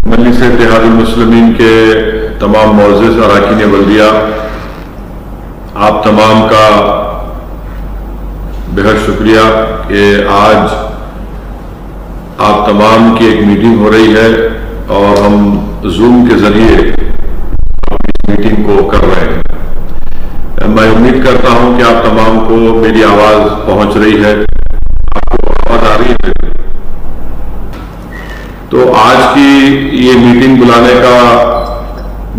مجلس اتحاد المسلمین کے تمام معزز اراکین بلدیہ، آپ تمام کا بہت شکریہ کہ آج آپ تمام کی ایک میٹنگ ہو رہی ہے اور ہم زوم کے ذریعے اس میٹنگ کو کر رہے ہیں۔ میں امید کرتا ہوں کہ آپ تمام کو میری آواز پہنچ رہی ہے، آپ کو آواز آ رہی ہے۔ تو آج کی یہ میٹنگ بلانے کا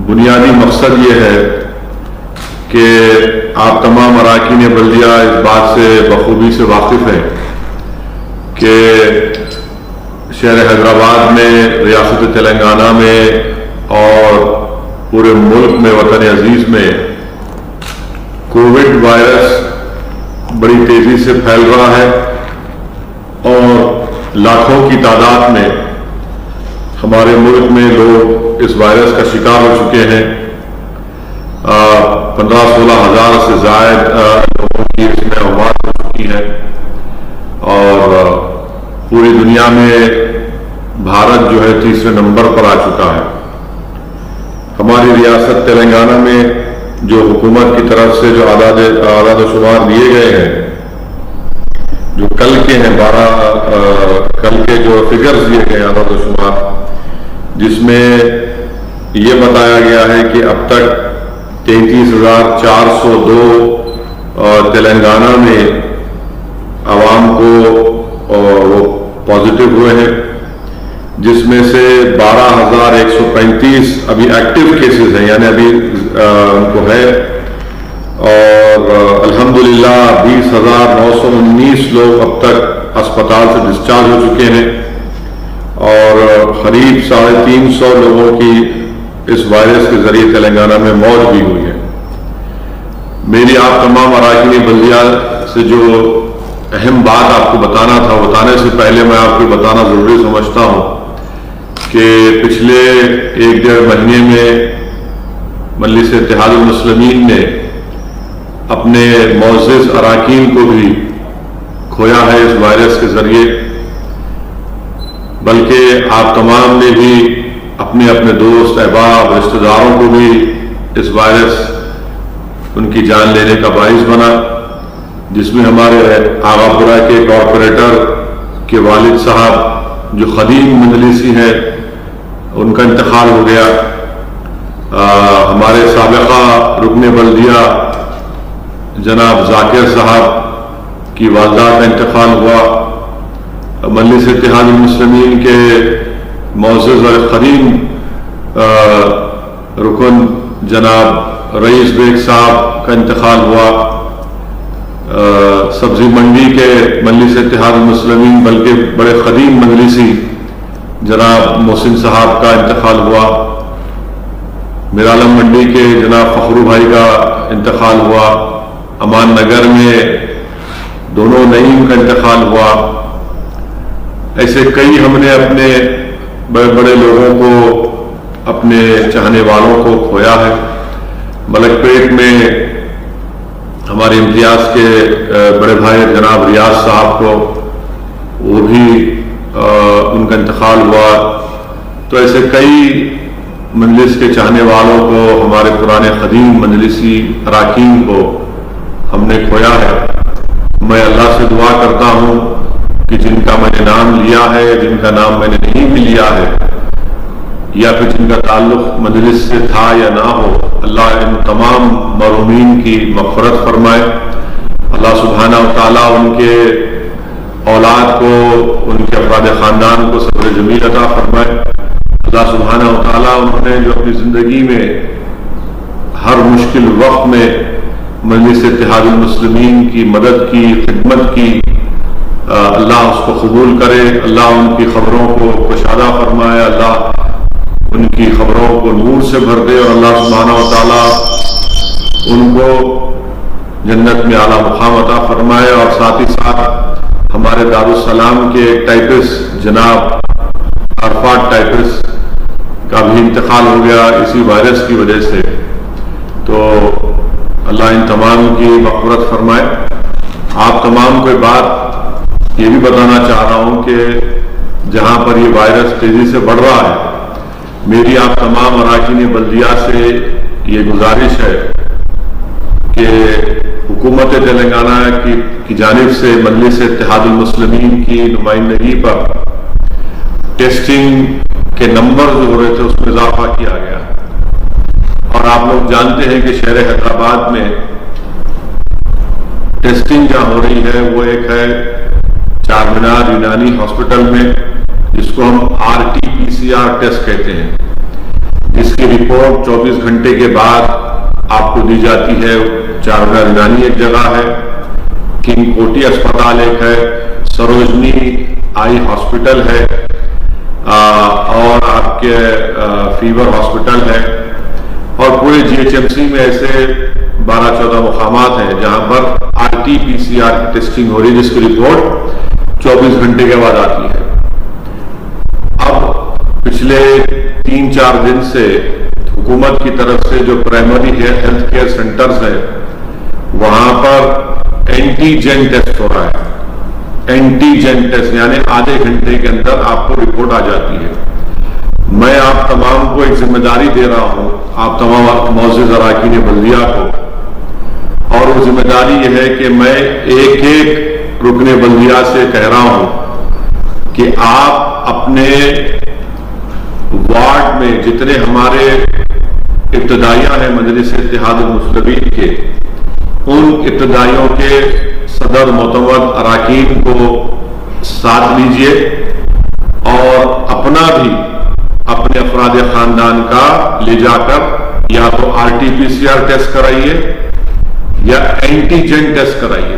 بنیادی مقصد یہ ہے کہ آپ تمام اراکین بلدیہ اس بات سے بخوبی سے واقف ہیں کہ شہر حیدرآباد میں، ریاست تلنگانہ میں اور پورے ملک میں، وطن عزیز میں کووڈ وائرس بڑی تیزی سے پھیل رہا ہے اور لاکھوں کی تعداد میں ہمارے ملک میں لوگ اس وائرس کا شکار ہو چکے ہیں۔ 15-16 ہزار سے زائد لوگوں کی اس میں وفات ہو چکی ہے اور پوری دنیا میں بھارت جو ہے تیسرے نمبر پر آ چکا ہے۔ ہماری ریاست تلنگانہ میں جو حکومت کی طرف سے جو اعداد و شمار دیے گئے ہیں، جو کل کے ہیں، کل کے جو فگرز دیے گئے ہیں اعداد و شمار، جس میں یہ بتایا گیا ہے کہ اب تک 33,402 تلنگانہ میں عوام کو وہ پازیٹیو ہوئے ہیں، جس میں سے 12,135 ابھی ایکٹیو کیسز ہیں، یعنی ابھی ان کو ہے، اور الحمدللہ 20,919 لوگ اب تک اسپتال سے ڈسچارج ہو چکے ہیں اور قریب 350 لوگوں کی اس وائرس کے ذریعے تلنگانہ میں موت بھی ہوئی ہے۔ میری آپ تمام اراکین بلدیہ سے جو اہم بات آپ کو بتانا تھا، بتانے سے پہلے میں آپ کو بتانا ضروری سمجھتا ہوں کہ پچھلے 1-1.5 مہینے میں مجلس اتحاد المسلمین نے اپنے معزز اراکین کو بھی کھویا ہے اس وائرس کے ذریعے، بلکہ آپ تمام نے بھی اپنے اپنے دوست، احباب، رشتہ داروں کو بھی اس وائرس ان کی جان لینے کا باعث بنا، جس میں ہمارے آغا پورہ کے کارپوریٹر کے والد صاحب جو قدیم مجلسی ہیں ان کا انتقال ہو گیا، ہمارے سابقہ رکن بلدیہ جناب ذاکر صاحب کی والدہ کا انتقال ہوا، مجلس اتحاد المسلمین کے معزز اور قدیم رکن جناب رئیس بیگ صاحب کا انتقال ہوا، سبزی منڈی کے مجلس اتحاد المسلمین بلکہ بڑے قدیم مجلسی جناب محسن صاحب کا انتقال ہوا، میرالم منڈی کے جناب فخرو بھائی کا انتقال ہوا، امان نگر میں دونوں نعیم کا انتقال ہوا۔ ایسے کئی ہم نے اپنے بڑے بڑے لوگوں کو، اپنے چاہنے والوں کو کھویا ہے۔ ملک پیٹ میں ہمارے امتیاز کے بڑے بھائی جناب ریاض صاحب کو، وہ بھی ان کا انتقال ہوا۔ تو ایسے کئی مجلس کے چاہنے والوں کو، ہمارے پرانے قدیم مجلسی اراکین کو ہم نے کھویا ہے۔ میں اللہ سے دعا کرتا ہوں کہ جن کا میں نے نام لیا ہے، جن کا نام میں نے نہیں بھی لیا ہے، یا پھر جن کا تعلق مجلس سے تھا یا نہ ہو، اللہ ان تمام مرحومین کی مغفرت فرمائے۔ اللہ سبحانہ و تعالیٰ ان کے اولاد کو، ان کے افراد خاندان کو صبر جمیل عطا فرمائے۔ اللہ سبحانہ و تعالیٰ انہوں نے جو اپنی زندگی میں ہر مشکل وقت میں مجلس اتحاد المسلمین کی مدد کی، خدمت کی، اللہ اس کو قبول کرے، اللہ ان کی خبروں کو کشادہ فرمائے، اللہ ان کی خبروں کو نور سے بھر دے، اور اللہ سبحانہ و تعالیٰ ان کو جنت میں اعلیٰ مقام عطا فرمائے۔ اور ساتھ ہی ساتھ ہمارے دارالسلام کے ٹائپسٹ جناب عرفات ٹائپسٹ کا بھی انتقال ہو گیا اسی وائرس کی وجہ سے۔ تو اللہ ان تمام کی مغفرت فرمائے۔ آپ تمام کو بات یہ بھی بتانا چاہ رہا ہوں کہ جہاں پر یہ وائرس تیزی سے بڑھ رہا ہے، میری آپ تمام اراکین بلدیہ سے یہ گزارش ہے کہ حکومت تلنگانہ کی جانب سے مجلس اتحاد المسلمین کی نمائندگی پر ٹیسٹنگ کے نمبر جو ہو رہے تھے اس میں اضافہ کیا گیا، اور آپ لوگ جانتے ہیں کہ شہر حیدرآباد میں ٹیسٹنگ جہاں ہو رہی ہے وہ ایک ہے چار مینار یونانی ہاسپٹل میں، جس کو ہم RT-PCR ٹیسٹ کہتے ہیں، جس کی رپورٹ 24 گھنٹے کے بعد آپ کو دی جاتی ہے۔ چار مینار یونانی ایک جگہ ہے، کنگ کوٹی اسپتال ایک ہے، سروجنی آئی ہاسپٹل ہے، اور آپ کے فیور ہاسپٹل ہے، اور پورے GHMC میں ایسے 12-14 مقامات ہیں جہاں پر RT-PCR کی ٹیسٹنگ ہو رہی ہے، جس کی رپورٹ 24 گھنٹے کے بعد آتی ہے۔ اب پچھلے 3-4 دن سے حکومت کی طرف سے جو پرائمری ہیلتھ کیئر سینٹرز ہیں وہاں پر اینٹیجن ٹیسٹ ہو رہا ہے۔ اینٹیجن ٹیسٹ یعنی آدھے گھنٹے کے اندر آپ کو رپورٹ آ جاتی ہے۔ میں آپ تمام کو ایک ذمہ داری دے رہا ہوں، آپ تمام معزز اراکین بلدیہ کو، اور وہ ذمہ داری یہ ہے کہ میں ایک ایک رکن بلدیہ سے کہہ رہا ہوں کہ آپ اپنے وارڈ میں جتنے ہمارے ابتدائیہ ہیں مجلس اتحاد المسلمین کے، ان ابتدائیوں کے صدر معتمد اراکین کو ساتھ لیجئے، اور اپنا بھی اپنے افراد خاندان کا لے جا کر یا تو RT-PCR ٹیسٹ کرائیے یا اینٹیجن ٹیسٹ کرائیے۔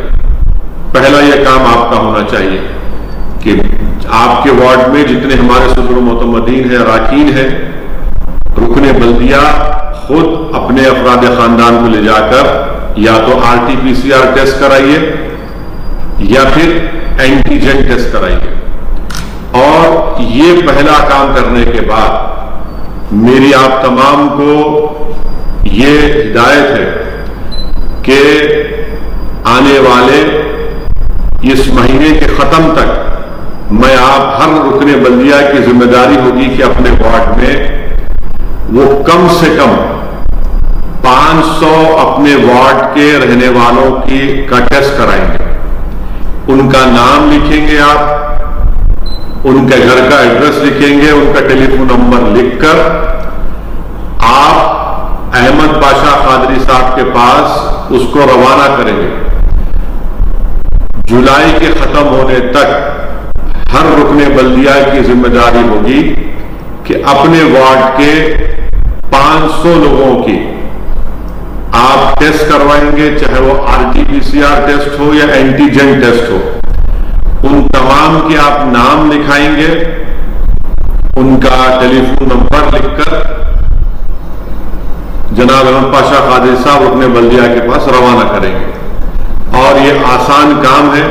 پہلا یہ کام آپ کا ہونا چاہیے کہ آپ کے وارڈ میں جتنے ہمارے صدر معتمدین ہیں، اراکین ہیں، رکن بلدیہ خود اپنے افراد خاندان کو لے جا کر یا تو RT-PCR ٹیسٹ کرائیے یا پھر اینٹیجن ٹیسٹ کرائیے۔ اور یہ پہلا کام کرنے کے بعد میری آپ تمام کو یہ ہدایت ہے کہ آنے والے اس مہینے کے ختم تک میں آپ ہر رکن بلدیہ کی ذمہ داری ہوگی کہ اپنے وارڈ میں وہ کم سے کم 500 اپنے وارڈ کے رہنے والوں کا ٹیسٹ کرائیں گے۔ ان کا نام لکھیں گے، آپ ان کے گھر کا ایڈریس لکھیں گے، ان کا ٹیلی فون نمبر لکھ کر آپ احمد پاشا قادری صاحب کے پاس اس کو روانہ کریں گے۔ جولائی کے ختم ہونے تک ہر رکن بلدیہ کی ذمہ داری ہوگی کہ اپنے وارڈ کے 500 لوگوں کی آپ ٹیسٹ کروائیں گے، چاہے وہ RT-PCR ٹیسٹ ہو یا اینٹیجن ٹیسٹ ہو۔ ان تمام کے آپ نام لکھائیں گے، ان کا ٹیلی فون نمبر لکھ کر جناب احمد پاشا قادری صاحب اپنے بلدیہ کے پاس روانہ کریں گے۔ اور یہ آسان کام ہے،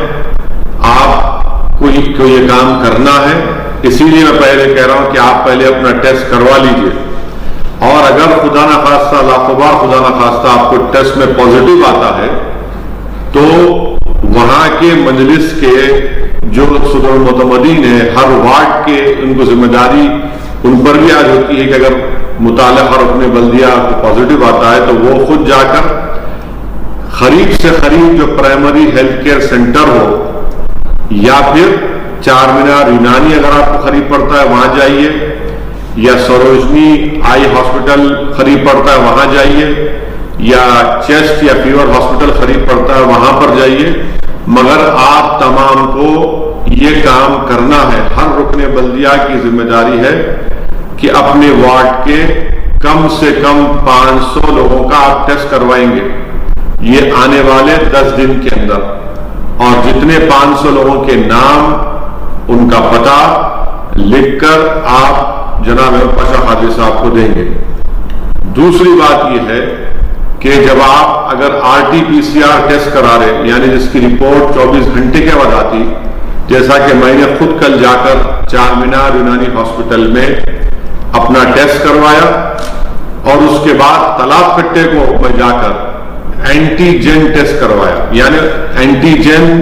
آپ کو یہ کام کرنا ہے، اسی لیے میں پہلے کہہ رہا ہوں کہ آپ پہلے اپنا ٹیسٹ کروا لیجئے، اور اگر خدا نخواستہ لاخبار خدا نخواستہ آپ کو ٹیسٹ میں پازیٹیو آتا ہے تو وہاں کے مجلس کے جو صدر معتمدین ہیں ہر وارڈ کے، ان کو ذمہ داری ان پر بھی آج ہوتی ہے کہ اگر متعلقہ رکن بلدیہ کو پازیٹیو آتا ہے تو وہ خود جا کر قریب سے قریب جو پرائمری ہیلتھ کیئر سینٹر ہو یا پھر چار مینار یونانی اگر آپ کو قریب پڑتا ہے وہاں جائیے، یا سروجنی آئی ہاسپٹل قریب پڑتا ہے وہاں جائیے، یا چیسٹ یا فیور ہاسپٹل قریب پڑتا ہے وہاں پر جائیے، مگر آپ تمام کو یہ کام کرنا ہے۔ ہر رکن بلدیہ کی ذمہ داری ہے کہ اپنے وارڈ کے کم سے کم 500 لوگوں کا آپ ٹیسٹ کروائیں گے، یہ آنے والے 10 دن کے اندر، اور جتنے 500 لوگوں کے نام، ان کا پتہ لکھ کر آپ جناب احمد پاشا قادری صاحب کو دیں گے۔ دوسری بات یہ ہے کہ جب آپ اگر RT-PCR ٹیسٹ کرا رہے، یعنی جس کی رپورٹ 24 گھنٹے کے بعد آتی، جیسا کہ میں نے خود کل جا کر چار مینار یونانی ہاسپٹل میں اپنا ٹیسٹ کروایا، اور اس کے بعد تالاب کٹے کو میں جا کر اینٹیجن ٹیسٹ کروایا، یعنی antigen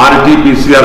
RT-PCR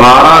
12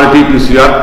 RT-PCR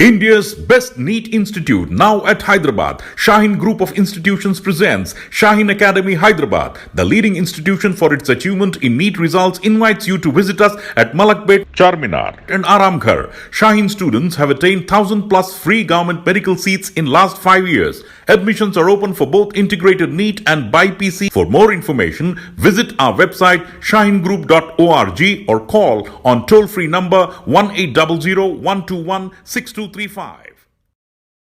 India's best NEET institute now at Hyderabad. Shaheen Group of Institutions presents Shaheen Academy Hyderabad. The leading institution for its achievement in NEET results invites you to visit us at Malakpet, Charminar and Aramghar. Shaheen students have attained 1,000 plus free government medical seats in last 5 years. Admissions are open for both integrated NEET and BIPC. For more information, visit our website shaheengroup.org or call on toll-free number 1800 121 6235.